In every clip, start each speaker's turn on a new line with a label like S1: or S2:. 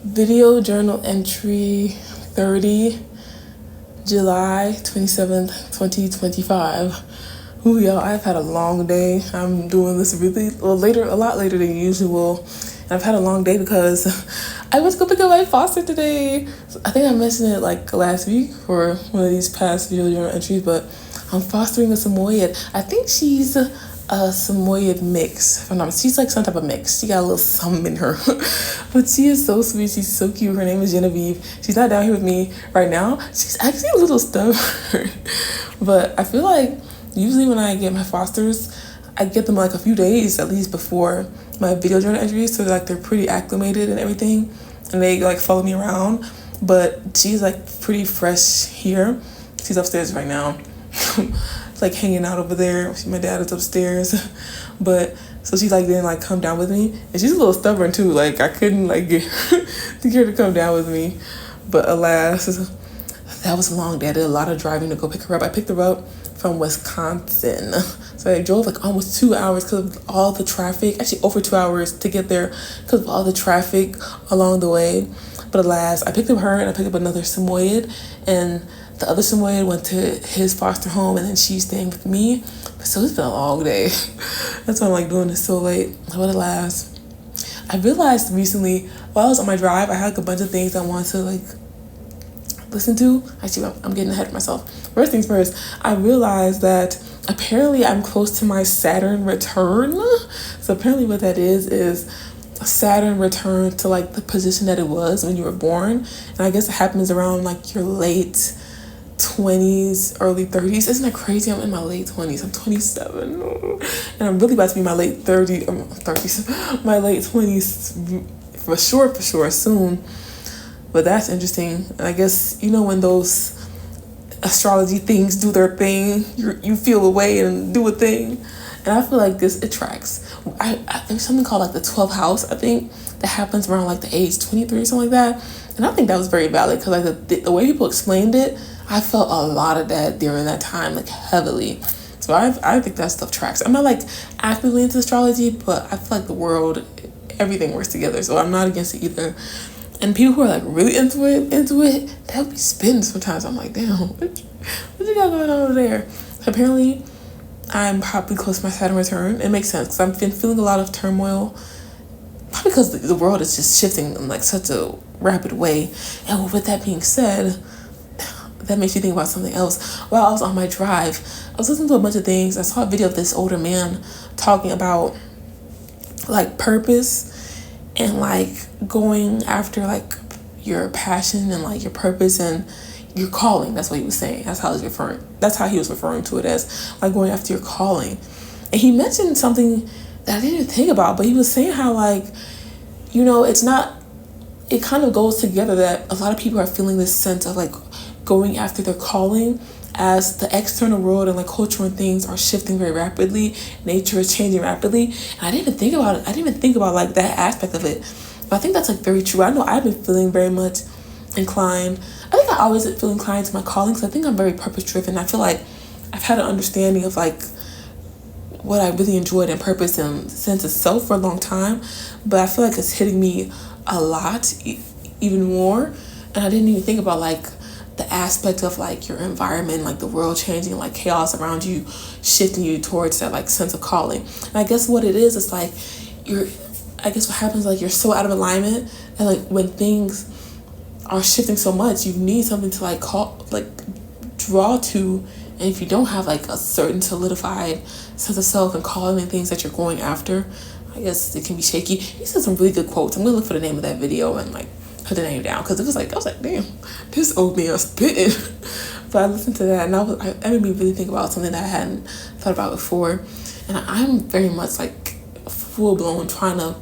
S1: Video journal entry 30, July 27th, 2025. Ooh, y'all, I've had a long day. I'm doing this a lot later than usual. And I've had a long day because I went to go pick up my foster today. I think I mentioned it like last week for one of these past video journal entries, but I'm fostering a Samoyed. I think she's a Samoyed mix. If I'm not, she's like some type of mix. She got a little something in her. But she is so sweet. She's so cute. Her name is Genevieve. She's not down here with me right now. She's actually a little stubborn. But I feel like usually when I get my fosters, I get them like a few days at least before my video journal entries, so like they're pretty acclimated and everything, and they like follow me around. But she's like pretty fresh here. She's upstairs right now. Like hanging out over there. My dad is upstairs. But so she like didn't like come down with me, and she's a little stubborn too. Like I couldn't like get to get her to come down with me. But alas, that was a long day. I did a lot of driving to go pick her up. I picked her up from Wisconsin. So I drove like almost 2 hours because of all the traffic. Actually over 2 hours to get there because of all the traffic along the way. But alas, I picked up her and I picked up another Samoyed, and the other Samoyed went to his foster home, and then she's staying with me. So it's been a long day. That's why I'm like doing this so late. But alas, I realized recently while I was on my drive, I had like a bunch of things I wanted to like listen to. Actually, I'm getting ahead of myself. First things first, I realized that apparently I'm close to my Saturn return. So apparently what that is Saturn return to like the position that it was when you were born. And I guess it happens around like your late 20s, early 30s. Isn't that crazy? I'm in my late 20s. I'm 27. And I'm really about to be my late 30s, my late 20s for sure, soon. But that's interesting. I guess, you know, when those astrology things do their thing, you feel a way and do a thing. And I feel like this, it tracks. There's something called like the 12th house, I think, that happens around like the age 23 or something like that. And I think that was very valid because like the way people explained it, I felt a lot of that during that time, like heavily. So I think that stuff tracks. I'm not like actively into astrology, but I feel like the world, everything works together. So I'm not against it either. And people who are like really into it, they'll be spitting sometimes. I'm like, damn, what you got going on over there? Apparently, I'm probably close to my Saturn return. It makes sense because I've been feeling a lot of turmoil. Probably because the world is just shifting in like such a rapid way. And with that being said, that makes you think about something else. While I was on my drive, I was listening to a bunch of things. I saw a video of this older man talking about like purpose and like going after like your passion and like your purpose and your calling. That's what he was saying. That's how he was referring to it, as like going after your calling. And he mentioned something that I didn't even think about, but he was saying how like, you know, it kind of goes together that a lot of people are feeling this sense of like going after their calling as the external world and like culture and things are shifting very rapidly. Nature is changing rapidly. And I didn't even think about it. I didn't even think about like that aspect of it. But I think that's like very true. I know I've been feeling very much inclined. I think I always feel inclined to my calling because I think I'm very purpose driven. I feel like I've had an understanding of like what I really enjoyed in purpose and sense of self for a long time. But I feel like it's hitting me a lot, even more. And I didn't even think about like the aspect of like your environment, like the world changing, like chaos around you, shifting you towards that like sense of calling. And I guess what it is like I guess what happens like you're so out of alignment, and like when things are shifting so much, you need something to like draw to. And if you don't have like a certain solidified sense of self and calling and things that you're going after, I guess it can be shaky. He said some really good quotes. I'm gonna look for the name of that video and like put the name down because I was like, damn, this old man spitting. But I listened to that and I made me really think about something that I hadn't thought about before. And I'm very much like full blown trying to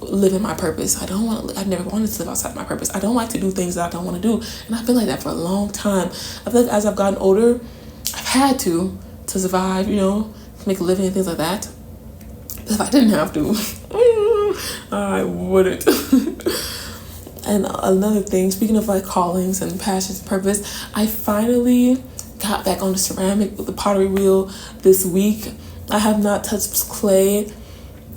S1: live in my purpose. I've never wanted to live outside my purpose. I don't like to do things that I don't want to do. And I've been like that for a long time. I feel like as I've gotten older, I've had to survive, you know, to make a living and things like that. But if I didn't have to, I wouldn't. And another thing, speaking of like callings and passions and purpose, I finally got back on the ceramic with the pottery wheel this week. I have not touched clay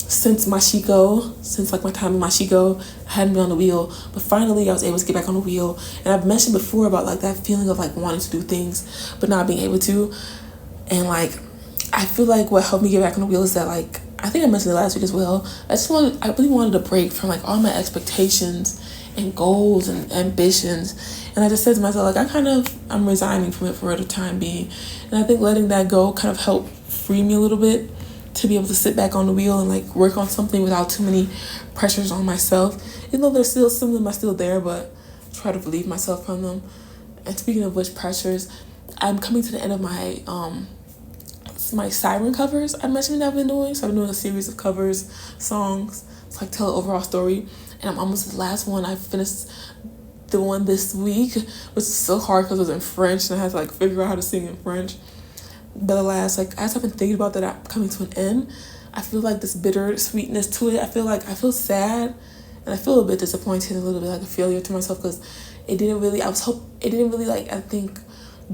S1: since Mashiko, since like my time in Mashiko, I hadn't been on the wheel. But finally I was able to get back on the wheel. And I've mentioned before about like that feeling of like wanting to do things but not being able to. And like I feel like what helped me get back on the wheel is that like I think I mentioned it last week as well. I really wanted a break from like all my expectations and goals and ambitions. And I just said to myself, like I'm resigning from it for the time being. And I think letting that go kind of helped free me a little bit to be able to sit back on the wheel and like work on something without too many pressures on myself. Even though there's still some of them are still there, but try to relieve myself from them. And speaking of which pressures, I'm coming to the end of my siren covers I mentioned that I've been doing. So I've been doing a series of covers, songs, to like tell an overall story. And I'm almost the last one. I finished the one this week, which is so hard because it was in French and I had to like figure out how to sing in French. But alas, like as I've been thinking about that I'm coming to an end, I feel like this bitter sweetness to it. I feel sad and I feel a bit disappointed, a little bit like a failure to myself because it didn't really like I think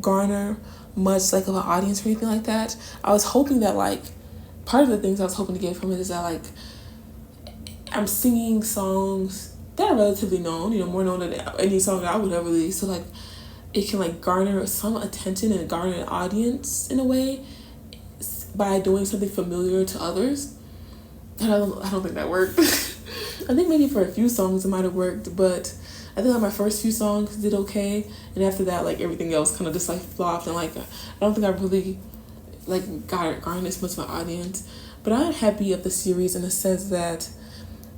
S1: garner much like of an audience or anything like that. I was hoping that like part of the things I was hoping to get from it is that like I'm singing songs that are relatively known, more known than any song that I would ever release. So like it can like garner some attention and garner an audience in a way by doing something familiar to others. And I don't think that worked. I think maybe for a few songs it might have worked, but I think like my first few songs did okay, and after that like everything else kind of just like flopped, and like I don't think I really like garnered as much of an audience. But I'm happy of the series in the sense that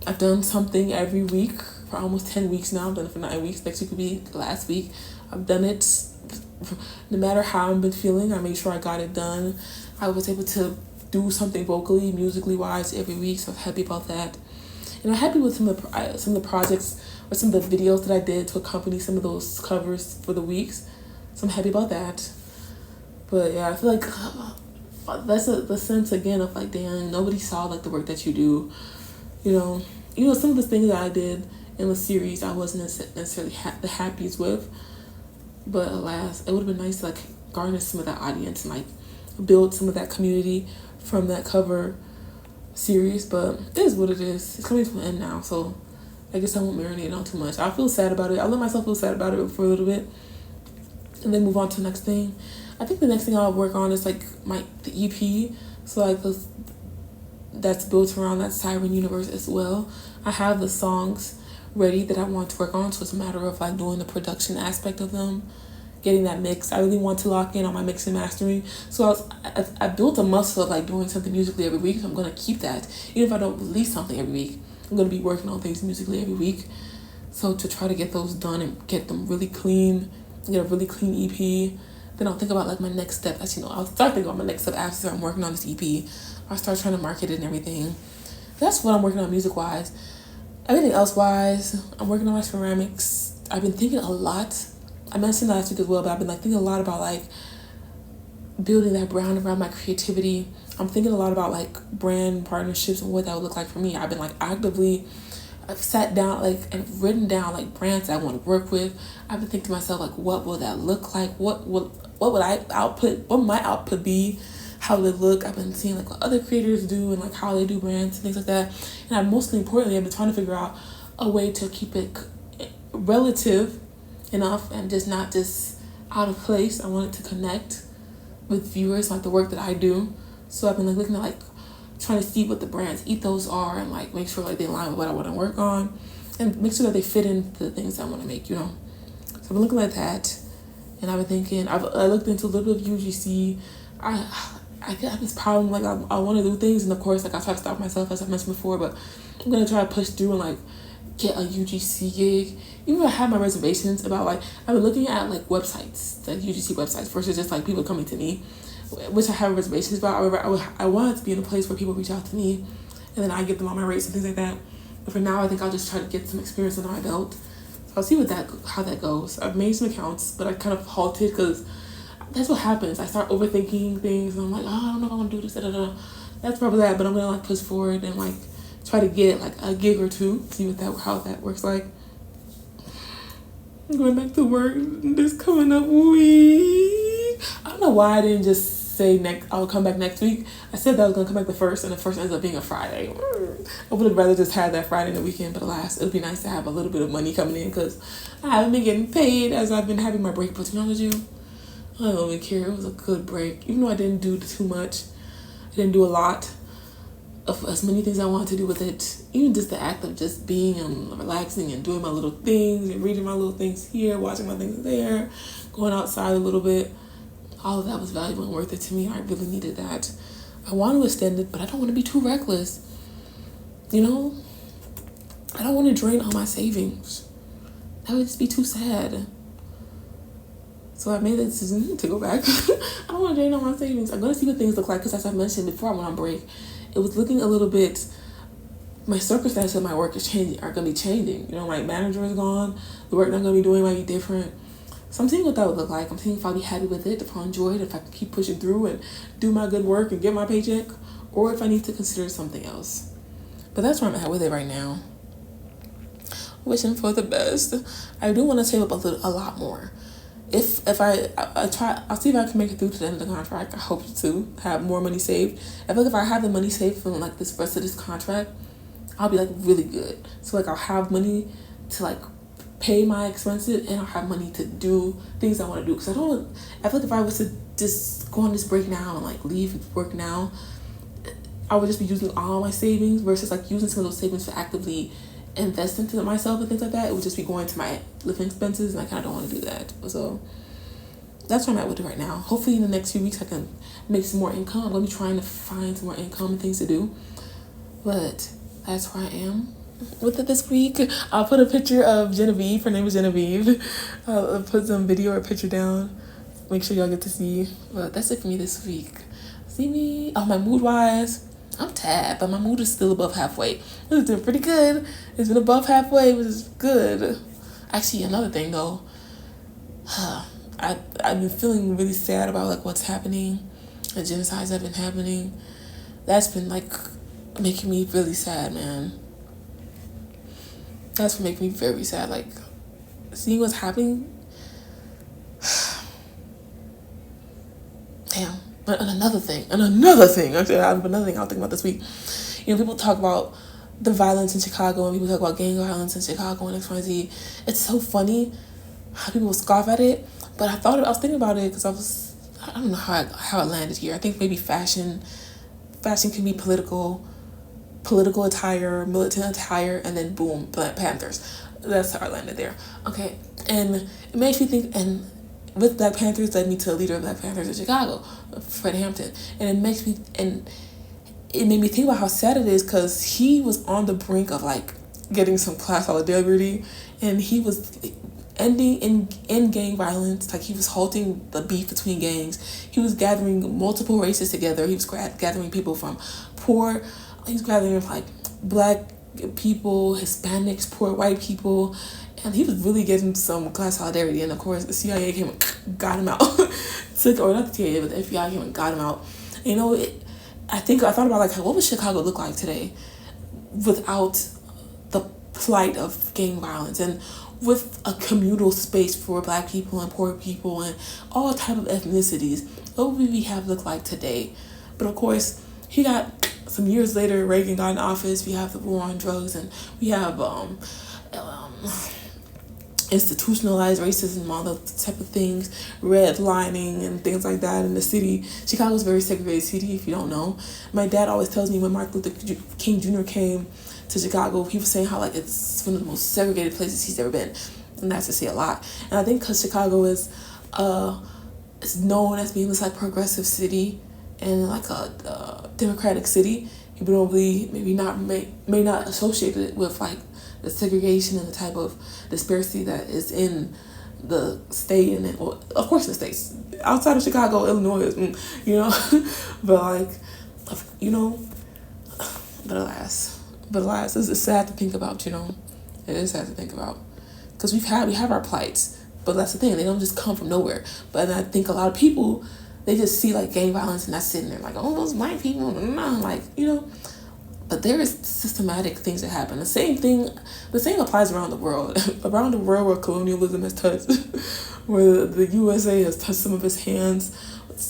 S1: I've done something every week for almost 10 weeks now. I've done it for 9 weeks. Next week will be the last week. I've done it. No matter how I've been feeling, I made sure I got it done. I was able to do something vocally, musically wise every week, so I'm happy about that. And I'm happy with some of the projects or some of the videos that I did to accompany some of those covers for the weeks. So I'm happy about that. But yeah, I feel like that's the sense again of like, damn, nobody saw like the work that you do. Some of the things that I did in the series I wasn't necessarily the happiest with. But alas, it would have been nice to like garner some of that audience and like build some of that community from that cover series. But it is what it is. It's coming to an end now, so I guess I won't marinate on too much. I'll feel sad about it. I'll let myself feel sad about it for a little bit and then move on to the next thing. I think the next thing I'll work on is like the EP. So like that's built around that siren universe as well. I have the songs ready that I want to work on, so it's a matter of like doing the production aspect of them, getting that mix. I really want to lock in on my mix and mastering. So I built a muscle of like doing something musically every week. So I'm gonna keep that. Even if I don't release something every week, I'm gonna be working on things musically every week. So to try to get those done and get them really clean, get a really clean EP, then I'll think about like my next step. I'll start thinking about my next step after I'm working on this EP. I'll start trying to market it and everything. That's what I'm working on music wise. Everything else wise, I'm working on my ceramics. I've been thinking a lot. I mentioned last week as well, but I've been like thinking a lot about like building that brand around my creativity. I'm thinking a lot about like brand partnerships and what that would look like for me. I've been like I've sat down like and written down like brands that I want to work with. I've been thinking to myself like, what will that look like? What would my output be? How they look. I've been seeing like what other creators do and like how they do brands and things like that. And mostly importantly, I've been trying to figure out a way to keep it relative enough and just not just out of place. I want it to connect with viewers, like the work that I do. So I've been like looking at like trying to see what the brand's ethos are and like make sure like they align with what I want to work on and make sure that they fit into the things I want to make, So I've been looking at that, and I've been thinking, I looked into a little bit of UGC. I have this problem, like I want to do things, and of course like I try to stop myself as I mentioned before, but I'm going to try to push through and like get a UGC gig. Even though I have my reservations about like, I've been looking at like websites, like UGC websites versus just like people coming to me, which I have reservations about. However, I want it to be in a place where people reach out to me and then I give them all my rates and things like that. But for now, I think I'll just try to get some experience under my belt. So I'll see how that goes. I've made some accounts, but I kind of halted because that's what happens. I start overthinking things and I'm like, I don't know if I want to do this, That's probably that, but I'm going to like push forward and like try to get like a gig or two, see how that works like. I'm going back to work this coming up week. I don't know why I didn't just say I'll come back next week. I said that I was gonna come back the first, and the first ends up being a Friday. I would have rather just had that Friday in the weekend, but alas, it would be nice to have a little bit of money coming in because I haven't been getting paid as I've been having my break. But to be honest with you, I don't even care. It was a good break, even though I didn't do too much. I didn't do a lot of as many things I wanted to do with it. Even just the act of just being and relaxing and doing my little things and reading my little things here, watching my things there, going outside a little bit. All of that was valuable and worth it to me. I really needed that. I want to extend it, but I don't want to be too reckless. You know? I don't want to drain all my savings. That would just be too sad. So I made the decision to go back. I don't want to drain all my savings. I'm going to see what things look like because as I mentioned before I went on break, it was looking a little bit, my circumstances at my work are going to be changing. You know, my manager is gone. The work I'm going to be doing might be different. So I'm seeing what that would look like. I'm seeing if I'll be happy with it, if I'll enjoy it, if I can keep pushing through and do my good work and get my paycheck, or if I need to consider something else. But that's where I'm at with it right now. Wishing for the best. I do want to save up a lot more. If I try, I'll see if I can make it through to the end of the contract. I hope to have more money saved. I feel like if I have the money saved for like this rest of this contract, I'll be like really good. So like I'll have money to like pay my expenses and I'll have money to do things I want to do. Because I feel like if I was to just go on this break now and like leave work now, I would just be using all my savings versus like using some of those savings to actively invest into myself and things like that. It would just be going to my living expenses and I kind of don't want to do that. So that's where I'm at with it right now. Hopefully in the next few weeks I can make some more income. I'm going to be trying to find some more income and things to do. But that's where I am with it this week. I'll put a picture of Genevieve. Her name is Genevieve. I'll put some video or picture down. Make sure y'all get to see. But that's it for me this week. See me. Oh, my mood wise, I'm tired, but my mood is still above halfway. It's doing pretty good. It's been above halfway, which is good. Actually, another thing though, I've been feeling really sad about like what's happening, the genocides that have been happening. That's been like making me really sad, man. That's what makes me very sad. Like seeing what's happening. Damn. But another thing. Actually, I have another thing I'll think about this week. You know, people talk about the violence in Chicago and people talk about gang violence in Chicago and XYZ. It's so funny how people scoff at it. But I was thinking about it because I don't know how it landed here. I think maybe fashion can be political attire, militant attire, and then boom, Black Panthers. That's how I landed there. Okay, and it makes me think, and with Black Panthers led me to the leader of Black Panthers in Chicago, Fred Hampton, and it made me think about how sad it is because he was on the brink of like getting some class solidarity, and he was ending in gang violence. Like he was halting the beef between gangs. He was gathering multiple races together. He was gathering people from poor. He was gathering like Black people, Hispanics, poor white people, and he was really getting some class solidarity. And of course, the CIA came and got him out. Or not the CIA, but the FBI came and got him out. And, you know, I thought about like what would Chicago look like today without the plight of gang violence and with a communal space for Black people and poor people and all type of ethnicities. What would we have looked like today? But of course, he got some years later, Reagan got in office. We have the war on drugs, and we have institutionalized racism, all those type of things, redlining and things like that in the city. Chicago's a very segregated city, if you don't know. My dad always tells me when Martin Luther King Jr. came to Chicago, he was saying how like it's one of the most segregated places he's ever been, and that's to say a lot. And I think because Chicago is known as being this like progressive city and like a democratic city, people don't really may not associate it with like the segregation and the type of disparity that is in the state and well, of course in the states outside of Chicago, Illinois, you know, but like, you know, but alas, it's sad to think about, you know, it is sad to think about because we have our plights, but that's the thing, they don't just come from nowhere. But I think a lot of people, they just see like gang violence and that's sitting there like, oh, those Black people, like, you know. But there is systematic things that happen. The same applies around the world. Around the world where colonialism has touched, where the USA has touched some of its hands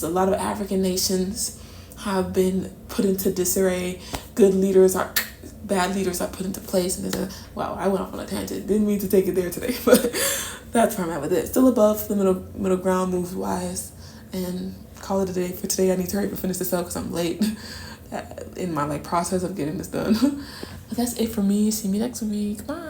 S1: a lot of African nations have been put into disarray. Bad leaders are put into place, and wow, I went off on a tangent. Didn't mean to take it there today, but that's where I'm at with it. Still above the middle ground moves wise, and call it a day for today. I need to hurry up and finish this up because I'm late in my process of getting this done. But that's it for me. See me next week. Bye.